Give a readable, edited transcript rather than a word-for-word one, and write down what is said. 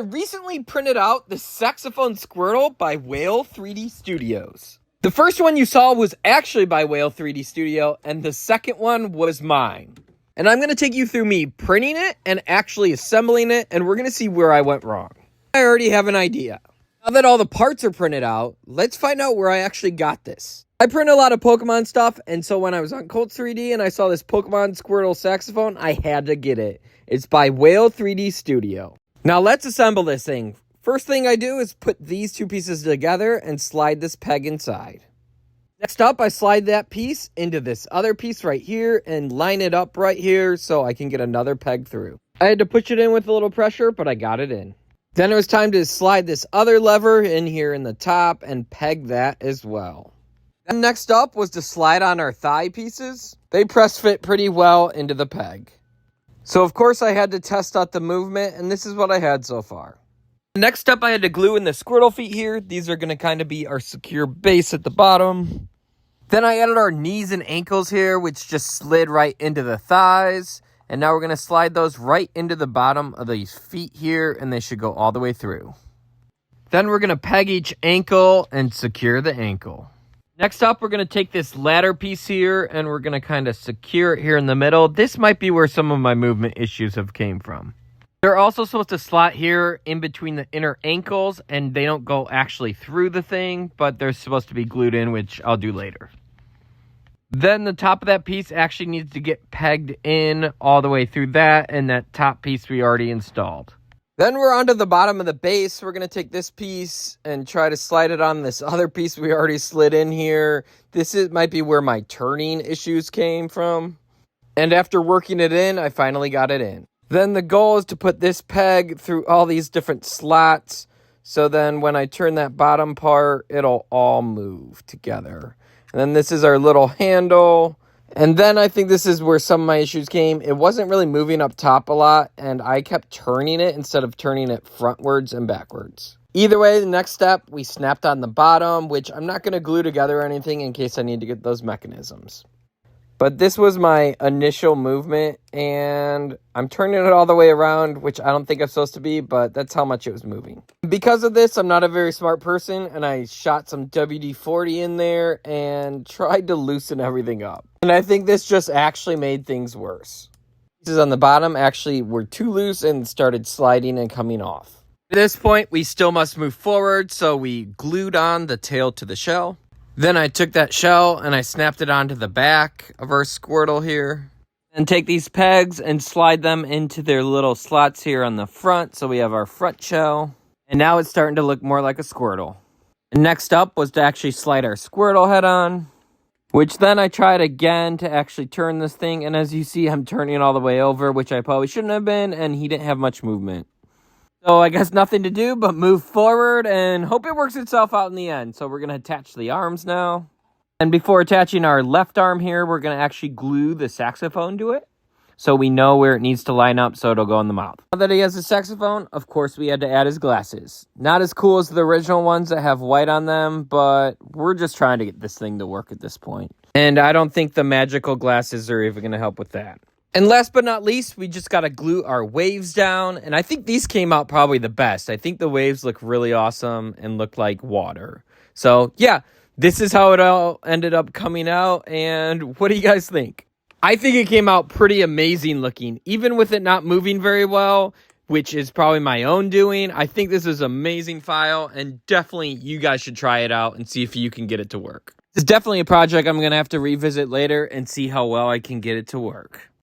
recently printed out the Saxaphone Squirtle by Whale 3D Studios. The first one you saw was actually by Whale 3D Studio, and the second one was mine. And I'm going to take you through me printing it and actually assembling it, and we're going to see where I went wrong. I already have an idea. Now that all the parts are printed out, let's find out where I actually got this. I print a lot of Pokemon stuff, and so when I was on Colts 3D and I saw this Pokemon Squirtle saxophone, I had to get it. It's by Whale 3D Studio. Now let's assemble this thing. First thing I do is put these two pieces together and slide this peg inside. Next up, I slide that piece into this other piece right here and line it up right here so I can get another peg through. I had to push it in with a little pressure, but I got it in. Then it was time to slide this other lever in here in the top and peg that as well. Then next up was to slide on our thigh pieces. They press fit pretty well into the peg. So of course I had to test out the movement, and this is what I had so far. Next up, I had to glue in the Squirtle feet here. These are going to kind of be our secure base at the bottom. Then I added our knees and ankles here, which just slid right into the thighs. And now we're going to slide those right into the bottom of these feet here, and they should go all the way through. Then we're going to peg each ankle and secure the ankle. Next up, we're going to take this ladder piece here, and we're going to kind of secure it here in the middle. This might be where some of my movement issues have came from. They're also supposed to slot here in between the inner ankles, and they don't go actually through the thing, but they're supposed to be glued in, which I'll do later. Then the top of that piece actually needs to get pegged in all the way through that, and that top piece we already installed. Then we're onto the bottom of the base. We're going to take this piece and try to slide it on this other piece we already slid in here. Might be where my turning issues came from. And after working it in, I finally got it in. Then the goal is to put this peg through all these different slots. So then when I turn that bottom part, it'll all move together. And then this is our little handle. And then I think this is where some of my issues came. It wasn't really moving up top a lot, and I kept turning it instead of turning it frontwards and backwards. Either way, the next step, we snapped on the bottom, which I'm not going to glue together or anything in case I need to get those mechanisms. But this was my initial movement, and I'm turning it all the way around, which I don't think I'm supposed to be, but that's how much it was moving. Because of this, I'm not a very smart person, and I shot some WD-40 in there and tried to loosen everything up. And I think this just actually made things worse. Pieces on the bottom actually were too loose and started sliding and coming off. At this point, we still must move forward, so we glued on the tail to the shell. Then I took that shell and I snapped it onto the back of our Squirtle here. And take these pegs and slide them into their little slots here on the front. So we have our front shell. And now it's starting to look more like a Squirtle. And next up was to actually slide our Squirtle head on. Which then I tried again to actually turn this thing. And as you see, I'm turning it all the way over, which I probably shouldn't have been. And he didn't have much movement. So I guess nothing to do but move forward and hope it works itself out in the end. So we're going to attach the arms now. And before attaching our left arm here, we're going to actually glue the saxophone to it. So we know where it needs to line up so it'll go in the mouth. Now that he has a saxophone, of course we had to add his glasses. Not as cool as the original ones that have white on them, but we're just trying to get this thing to work at this point. And I don't think the magical glasses are even going to help with that. And last but not least, we just got to glue our waves down. And I think these came out probably the best. I think the waves look really awesome and look like water. So yeah, this is how it all ended up coming out. And what do you guys think? I think it came out pretty amazing looking, even with it not moving very well, which is probably my own doing. I think this is an amazing file, and definitely you guys should try it out and see if you can get it to work. It's definitely a project I'm going to have to revisit later and see how well I can get it to work.